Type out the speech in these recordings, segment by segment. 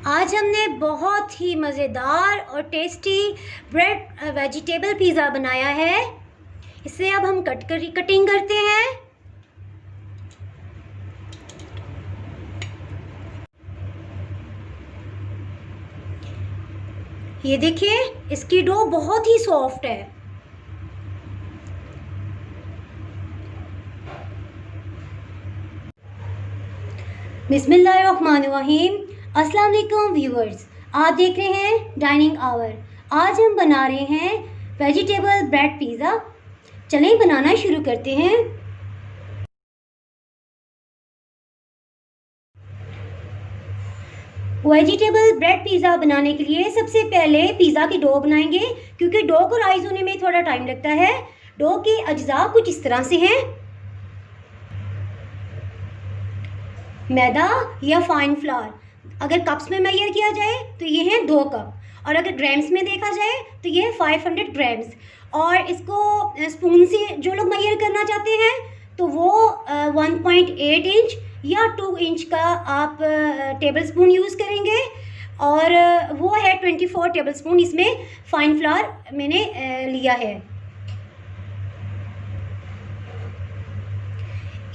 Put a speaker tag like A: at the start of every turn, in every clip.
A: आज हमने बहुत ही मज़ेदार और टेस्टी ब्रेड वेजिटेबल पिज़्ज़ा बनाया है। इसे अब हम कटिंग करते हैं। ये देखिए, इसकी डो बहुत ही सॉफ्ट है। बिस्मिल्लाहिर्रहमानिर्रहीम। अस्सलाम वालेकुम व्यूअर्स, आप देख रहे हैं डाइनिंग आवर। आज हम बना रहे हैं वेजिटेबल ब्रेड पिज़्ज़ा। चलें बनाना शुरू करते हैं। वेजिटेबल ब्रेड पिज़्ज़ा बनाने के लिए सबसे पहले पिज़्ज़ा की डो बनाएंगे, क्योंकि डो को राइज होने में थोड़ा टाइम लगता है। डो के अज्जा कुछ इस तरह से हैं। मैदा या फाइन फ्लावर, अगर कप्स में मेजर किया जाए तो ये हैं 2 कप, और अगर ग्राम्स में देखा जाए तो ये है 500 ग्राम्स। और इसको स्पून से जो लोग मेजर करना चाहते हैं तो वो 1.8 इंच या 2 इंच का आप टेबल स्पून यूज़ करेंगे, और वो है 24 टेबल स्पून। इसमें फाइन फ्लावर मैंने लिया है।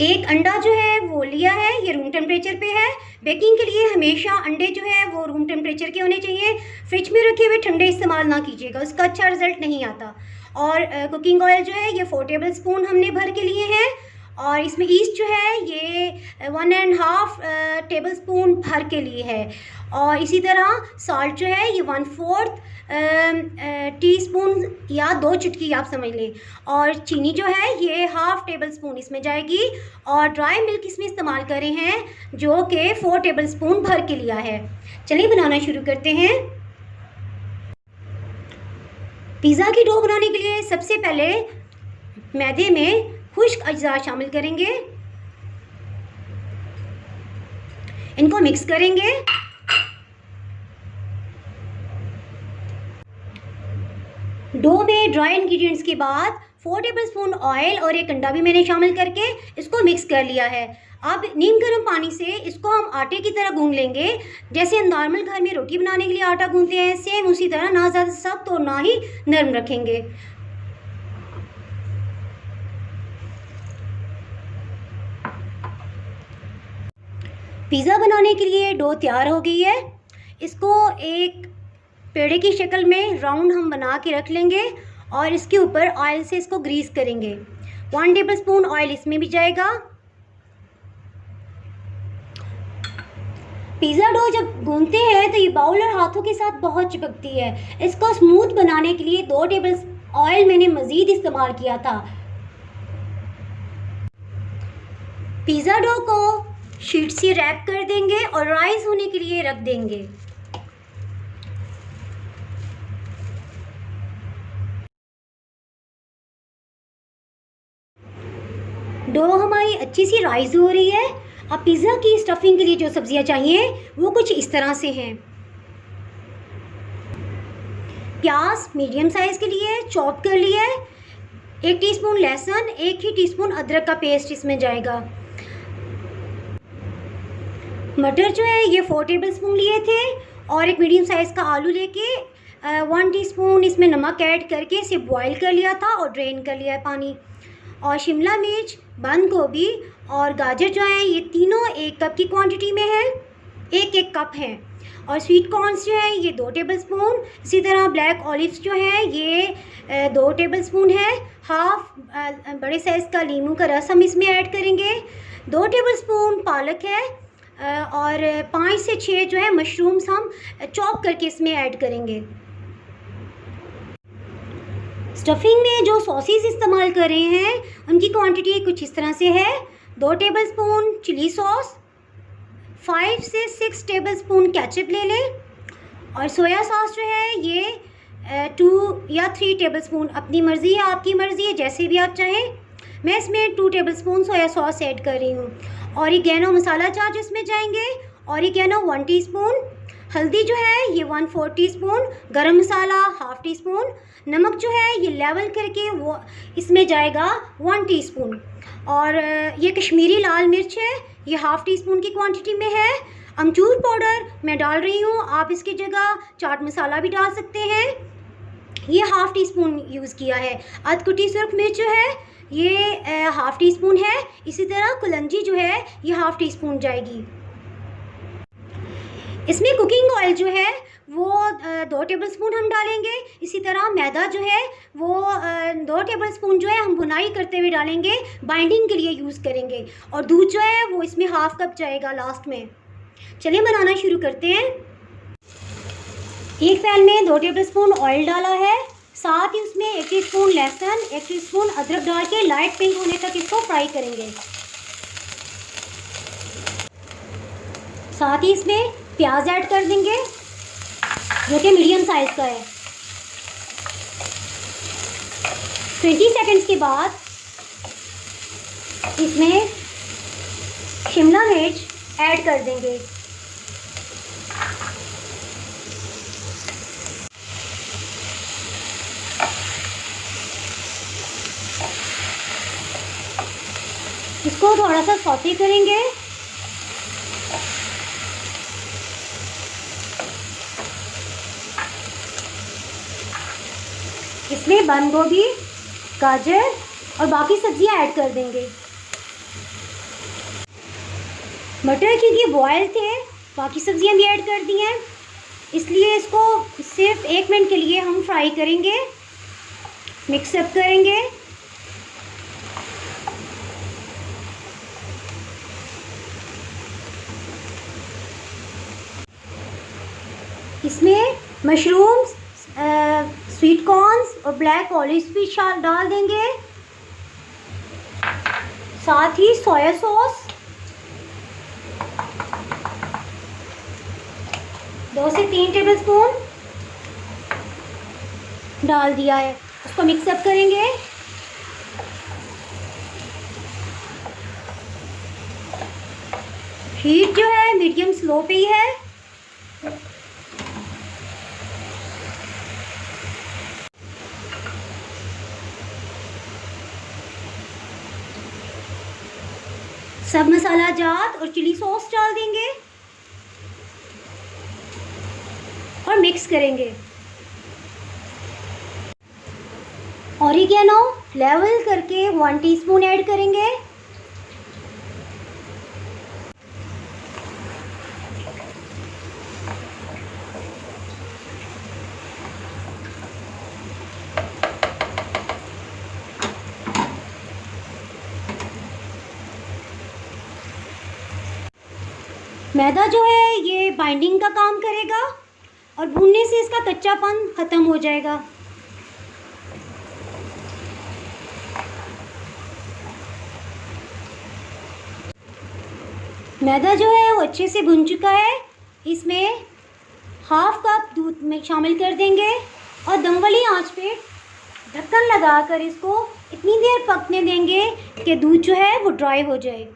A: एक अंडा जो है वो लिया है, ये रूम टेम्परेचर पे है। बेकिंग के लिए हमेशा अंडे जो है वो रूम टेम्परेचर के होने चाहिए। फ्रिज में रखे हुए ठंडे इस्तेमाल ना कीजिएगा, उसका अच्छा रिजल्ट नहीं आता। और कुकिंग ऑयल जो है ये 4 टेबल स्पून हमने भर के लिए हैं। और इसमें ईस्ट जो है ये 1.5 टेबल स्पून भर के लिए है। और इसी तरह साल्ट जो है ये 1/4 टीस्पून या 2 चुटकी आप समझ लें। और चीनी जो है ये 1/2 टेबल स्पून इसमें जाएगी। और ड्राई मिल्क इसमें इस्तेमाल कर रहे हैं, जो कि 4 टेबल स्पून भर के लिया है। चलिए बनाना शुरू करते हैं। पिज़्ज़ा की डो बनाने के लिए सबसे पहले मैदे में खुश्क अज्जा शामिल करेंगे, इनको मिक्स करेंगे। डो में ड्राई इंग्रेडिएंट्स के बाद 4 टेबल स्पून ऑयल और एक अंडा भी मैंने शामिल करके इसको मिक्स कर लिया है। अब नीम गर्म पानी से इसको हम आटे की तरह गूंद लेंगे, जैसे हम नॉर्मल घर में रोटी बनाने के लिए आटा गूंदते हैं, सेम उसी तरह, ना ज़्यादा सख्त और ना ही नरम रखेंगे। पिज़्ज़ा बनाने के लिए डो तैयार हो गई है। इसको एक पेड़े की शक्ल में राउंड हम बना के रख लेंगे, और इसके ऊपर ऑयल से इसको ग्रीस करेंगे। 1 टेबल स्पून ऑयल इसमें भी जाएगा। पिज़्ज़ा डो जब गूंथते हैं तो ये बाउल और हाथों के साथ बहुत चिपकती है। इसको स्मूथ बनाने के लिए 2 टेबल ऑयल मैंने मज़ीद इस्तेमाल किया था। पिज़्ज़ा डो को शीट से रैप कर देंगे और राइज होने के लिए रख देंगे। डो हमारी अच्छी सी राइज हो रही है। अब पिज़्ज़ा की स्टफिंग के लिए जो सब्जियां चाहिए वो कुछ इस तरह से हैं। प्याज मीडियम साइज़ के लिए चॉप कर लिया है। 1 टीस्पून लहसुन, 1 ही टीस्पून अदरक का पेस्ट इसमें जाएगा। मटर जो है ये 4 टेबल स्पून लिए थे, और एक मीडियम साइज़ का आलू लेके 1 टीस्पून इसमें नमक ऐड करके इसे बॉईल कर लिया था और ड्रेन कर लिया है पानी। और शिमला मिर्च, बंद गोभी और गाजर जो है ये तीनों 1 कप की क्वांटिटी में है, 1-1 कप हैं। और स्वीट कॉर्न्स जो है ये 2 टेबल स्पून। इसी तरह ब्लैक ऑलिव्स जो है ये 2 टेबल स्पून है। हाफ बड़े साइज़ का लीमू का रस हम इसमें ऐड करेंगे। 2 टेबल स्पून पालक है, और 5 से 6 जो है मशरूम्स हम चॉप करके इसमें ऐड करेंगे। स्टफिंग में जो सॉसेस इस्तेमाल कर रहे हैं उनकी क्वांटिटी कुछ इस तरह से है। 2 टेबल स्पून चिली सॉस, 5 से 6 टेबल स्पून केचप ले लें, और सोया सॉस जो है ये 2 या 3 टेबल स्पून, अपनी मर्ज़ी है, आपकी मर्ज़ी है, जैसे भी आप चाहें। मैं इसमें 2 table spoon soya sauce add कर रही हूँ। ऑरिगेनो मसाला चार्ज इसमें जाएंगे। ऑरिगेनो 1 टीस्पून, हल्दी जो है ये 1/4 टीस्पून, गरम मसाला 1/2 टीस्पून, नमक जो है ये लेवल करके वो इसमें जाएगा 1 टीस्पून। और ये कश्मीरी लाल मिर्च है, ये 1/2 टीस्पून की क्वांटिटी में है। अमचूर पाउडर मैं डाल रही हूँ, आप इसकी जगह चाट मसाला भी डाल सकते हैं। ये हाफ़ टी स्पून यूज़ किया है। अधकुटी सुरख मिर्च जो है ये हाफ़ टी स्पून है। इसी तरह कलंजी जो है ये हाफ़ टी स्पून जाएगी। इसमें कुकिंग ऑयल जो है वो 2 टेबलस्पून हम डालेंगे। इसी तरह मैदा जो है वो 2 टेबलस्पून जो है हम बुनाई करते हुए डालेंगे, बाइंडिंग के लिए यूज़ करेंगे। और दूध जो है वो इसमें हाफ़ कप जाएगा लास्ट में। चलिए बनाना शुरू करते हैं। एक पैन में 2 टेबलस्पून ऑयल डाला है, साथ ही उसमें 1 टीस्पून लहसुन, 1 टीस्पून अदरक डाल के लाइट पिंक होने तक इसको फ्राई करेंगे। साथ ही इसमें प्याज ऐड कर देंगे जो कि मीडियम साइज़ का है। 20 सेकंड्स के बाद इसमें शिमला मिर्च ऐड कर देंगे। इसको थोड़ा सा सौते करेंगे। इसमें बंद गोभी, गाजर और बाकी सब्जियां ऐड कर देंगे। मटर क्योंकि बॉयल थे, बाकी सब्जियां भी ऐड कर दी हैं, इसलिए इसको सिर्फ 1 मिनट के लिए हम फ्राई करेंगे, मिक्सअप करेंगे। इसमें मशरूम्स, स्वीट कॉर्न्स और ब्लैक ऑलिव्स भी डाल देंगे, साथ ही सोया सॉस 2 से 3 टेबलस्पून डाल दिया है। उसको मिक्सअप करेंगे। हीट जो है मीडियम स्लो पे ही है। सब मसाला जात और चिली सॉस डाल देंगे और मिक्स करेंगे। ऑरिगेनो लेवल करके 1 टीस्पून ऐड करेंगे। मैदा जो है ये बाइंडिंग का काम करेगा और भूनने से इसका कच्चापन ख़त्म हो जाएगा। मैदा जो है वो अच्छे से भुन चुका है। इसमें हाफ़ कप दूध में शामिल कर देंगे और दम वाली आंच पे ढक्कन लगाकर इसको इतनी देर पकने देंगे कि दूध जो है वो ड्राई हो जाए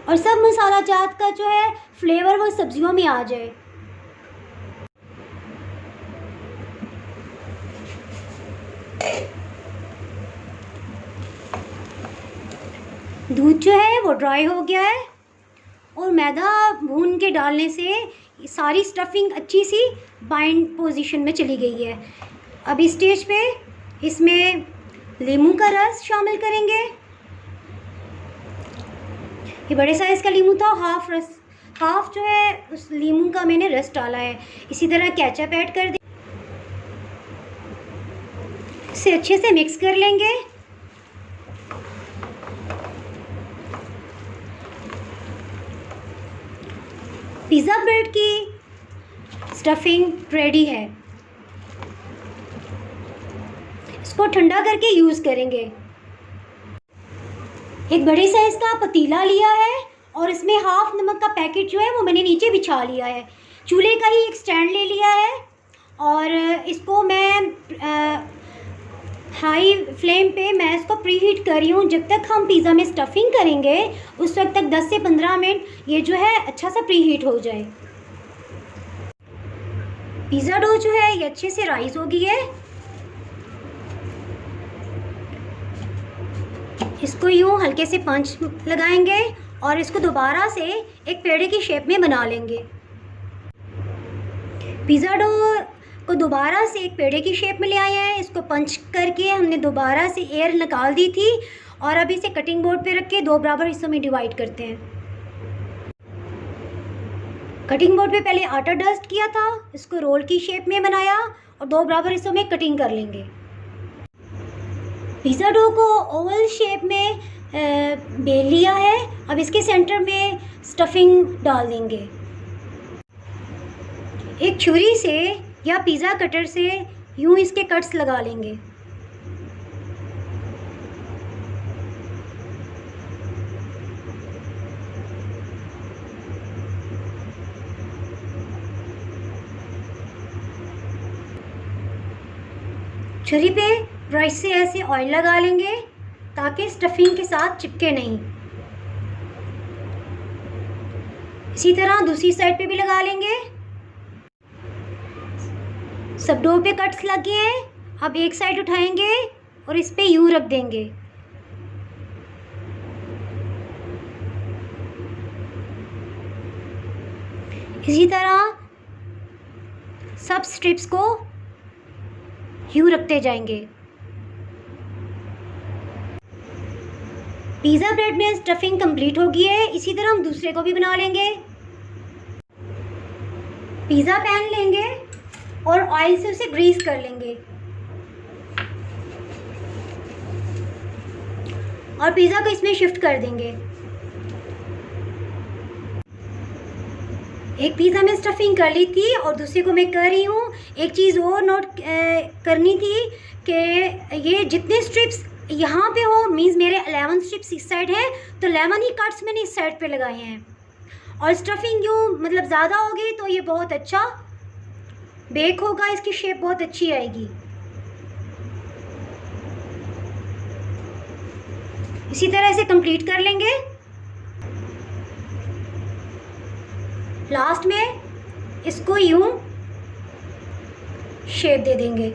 A: और सब मसाला जात का जो है फ्लेवर वो सब्जियों में आ जाए। दूध जो है वो ड्राई हो गया है और मैदा भून के डालने से सारी स्टफिंग अच्छी सी बाइंड पोजीशन में चली गई है। अब इस स्टेज पे इसमें नींबू का रस शामिल करेंगे। ये बड़े साइज़ का नींबू था, हाफ जो है उस नींबू का मैंने रस डाला है। इसी तरह केचप ऐड कर दें, इसे अच्छे से मिक्स कर लेंगे। पिज़्ज़ा ब्रेड की स्टफिंग रेडी है। इसको ठंडा करके यूज़ करेंगे। एक बड़े साइज़ का पतीला लिया है और इसमें हाफ नमक का पैकेट जो है वो मैंने नीचे बिछा लिया है। चूल्हे का ही एक स्टैंड ले लिया है और इसको मैं हाई फ्लेम पे मैं इसको प्री हीट कर रही हूँ। जब तक हम पिज़्ज़ा में स्टफिंग करेंगे उस वक्त तक 10 से 15 मिनट ये जो है अच्छा सा प्री हीट हो जाए। पिज़्ज़ा डो जो है ये अच्छे से राइज हो गई है। इसको यूँ हल्के से पंच लगाएंगे और इसको दोबारा से एक पेड़े की शेप में बना लेंगे। पिज़्ज़ा डो को दोबारा से एक पेड़े की शेप में ले आए हैं। इसको पंच करके हमने दोबारा से एयर निकाल दी थी और अब इसे कटिंग बोर्ड पे रख के 2 बराबर हिस्सों में डिवाइड करते हैं। कटिंग बोर्ड पे पहले आटा डस्ट किया था, इसको रोल की शेप में बनाया और 2 बराबर हिस्सों में कटिंग कर लेंगे। पिज़्ज़ा डो को ओवल शेप में बेल लिया है। अब इसके सेंटर में स्टफिंग डाल देंगे। एक छुरी से या पिज़्ज़ा कटर से यूं इसके कट्स लगा लेंगे। छुरी पे ब्रश से ऐसे ऑयल लगा लेंगे ताकि स्टफिंग के साथ चिपके नहीं। इसी तरह दूसरी साइड पे भी लगा लेंगे। सब डो पे कट्स लगे हैं। अब एक साइड उठाएंगे और इस पे यूं रख देंगे। इसी तरह सब स्ट्रिप्स को यूं रखते जाएंगे। पिज़्ज़ा ब्रेड में स्टफिंग कंप्लीट हो गई है। इसी तरह हम दूसरे को भी बना लेंगे। पिज़्ज़ा पैन लेंगे और ऑयल से उसे ग्रीस कर लेंगे और पिज़्ज़ा को इसमें शिफ्ट कर देंगे। एक पिज़्ज़ा में स्टफिंग कर ली थी और दूसरे को मैं कर रही हूँ। एक चीज़ और नोट करनी थी कि ये जितने स्ट्रिप्स यहाँ पे हो, मीन्स मेरे 11 स्ट्रिप्स इस साइड है तो 11 ही कट्स मैंने इस साइड पे लगाए हैं। और स्टफिंग यूँ मतलब ज़्यादा होगी तो ये बहुत अच्छा बेक होगा, इसकी शेप बहुत अच्छी आएगी। इसी तरह से कंप्लीट कर लेंगे। लास्ट में इसको यूं शेप दे देंगे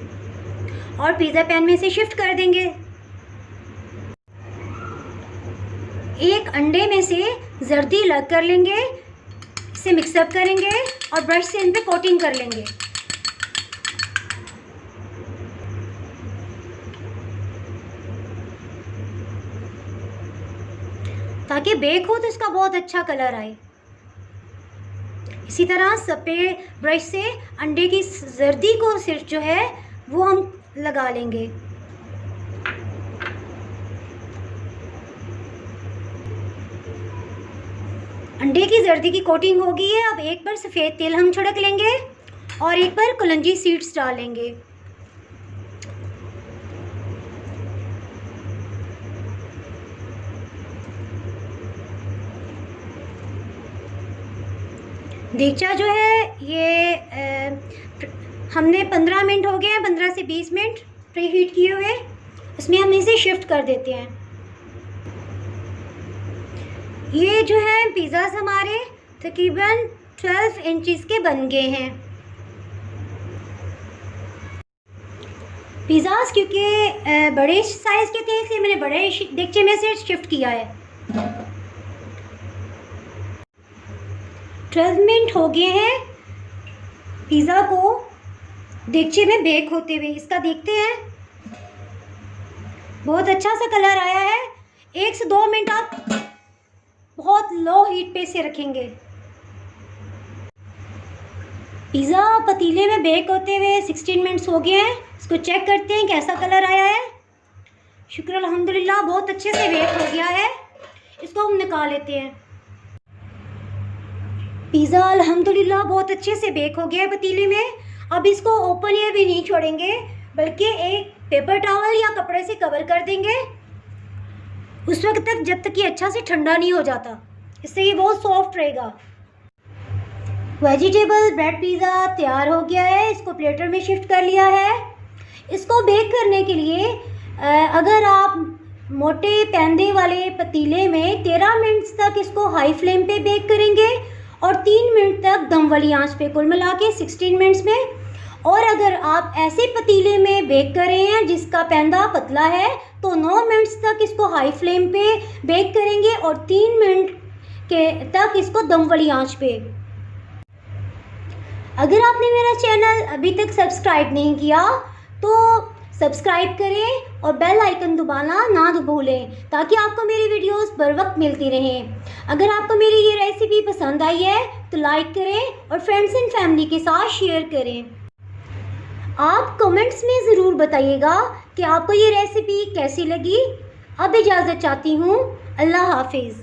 A: और पिज़्ज़ा पैन में से शिफ्ट कर देंगे। एक अंडे में से जर्दी अलग कर लेंगे, इसे मिक्सअप करेंगे और ब्रश से इन पे कोटिंग कर लेंगे। ताकि बेक हो तो इसका बहुत अच्छा कलर आए। इसी तरह सब पे ब्रश से अंडे की जर्दी को सिर्फ जो है वो हम लगा लेंगे। अंडे की जर्दी की कोटिंग हो गई है। अब एक पर सफ़ेद तेल हम छिड़क लेंगे और एक पर कलंजी सीड्स डालेंगे। देगचा जो है ये हमने 15 मिनट हो गए हैं, 15 से 20 मिनट प्री हीट किए हुए। इसमें हम इसे शिफ्ट कर देते हैं। ये जो है पिज़्ज़ास हमारे तकरीबन 12 इंचेस के बन गए हैं। पिज़्ज़ास क्योंकि बड़े साइज़ के थे इसलिए मैंने बड़े देगचे में से शिफ्ट किया है। 12 मिनट हो गए हैं पिज़्ज़ा को देगचे में बेक होते हुए। इसका देखते हैं, बहुत अच्छा सा कलर आया है। 1 से 2 मिनट आप बहुत लो हीट पे से रखेंगे। पिज़्ज़ा पतीले में बेक होते हुए 16 मिनट्स हो गए हैं। इसको चेक करते हैं कैसा कलर आया है। शुक्र अल्हम्दुलिल्लाह बहुत अच्छे से बेक हो गया है। इसको हम निकाल लेते हैं। पिज़्ज़ा अल्हम्दुलिल्लाह बहुत अच्छे से बेक हो गया है पतीले में। अब इसको ओपन एयर भी नहीं छोड़ेंगे बल्कि एक पेपर टॉवल या कपड़े से कवर कर देंगे उस वक्त तक जब तक ये अच्छा से ठंडा नहीं हो जाता। इससे ये बहुत सॉफ्ट रहेगा। वेजिटेबल ब्रेड पिज़्ज़ा तैयार हो गया है। इसको प्लेटर में शिफ्ट कर लिया है। इसको बेक करने के लिए अगर आप मोटे पैंदे वाले पतीले में 13 मिनट तक इसको हाई फ्लेम पे बेक करेंगे और 3 मिनट तक दम वाली आंच पे, कुल मिला के 16 मिनट्स में। और अगर आप ऐसे पतीले में बेक कर रहे हैं जिसका पैंदा पतला है तो 9 मिनट्स तक इसको हाई फ्लेम पे बेक करेंगे और 3 मिनट के तक इसको दम वाली आंच पे। अगर आपने मेरा चैनल अभी तक सब्सक्राइब नहीं किया तो सब्सक्राइब करें और बेल आइकन दबाना ना भूलें ताकि आपको मेरी वीडियोस बर वक्त मिलती रहें। अगर आपको मेरी ये रेसिपी पसंद आई है तो लाइक करें और फ्रेंड्स एंड फैमिली के साथ शेयर करें। आप कमेंट्स में ज़रूर बताइएगा कि आपको ये रेसिपी कैसी लगी। अब इजाज़त चाहती हूँ। अल्लाह हाफिज़।